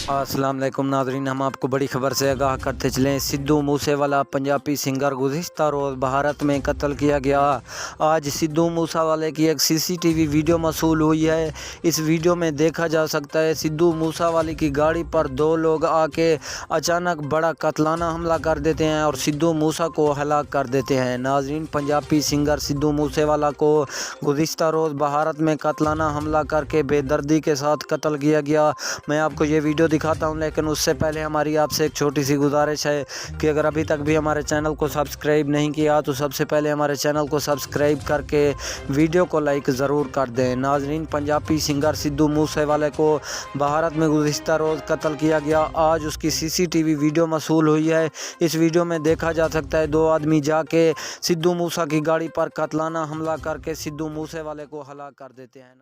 अस्सलाम वालेकुम नाज़रीन, हम आपको बड़ी खबर से आगाह करते चलें। सिद्धू मूसेवाला पंजाबी सिंगर गुज़िश्ता रोज़ भारत में कत्ल किया गया। आज सिद्धू मूसेवाले की एक सीसीटीवी वीडियो मौसूल हुई है। इस वीडियो में देखा जा सकता है सिद्धू मूसेवाले की गाड़ी पर दो लोग आके अचानक बड़ा कत्लाना हमला कर देते हैं और सिद्धू मूसा को हलाक कर देते हैं। नाज़रीन, पंजाबी सिंगर सिद्धू मूसेवाला को गुज़िश्ता रोज़ भारत में कत्लाना हमला करके बेदर्दी के साथ कत्ल किया गया। मैं आपको ये वीडियो दिखाता हूं, लेकिन उससे पहले हमारी आपसे एक छोटी सी गुजारिश है कि अगर अभी तक भी हमारे चैनल को सब्सक्राइब नहीं किया तो सबसे पहले हमारे चैनल को सब्सक्राइब करके वीडियो को लाइक ज़रूर कर दें। नाज़रीन, पंजाबी सिंगर सिद्धू मूसेवाले को भारत में गुज़िश्ता रोज़ कत्ल किया गया। आज उसकी सीसीटीवी वीडियो मौसूल हुई है। इस वीडियो में देखा जा सकता है दो आदमी जाके सिद्धू मूसा की गाड़ी पर कत्लाना हमला करके सिद्धू मूसेवाले को हलाक कर देते हैं।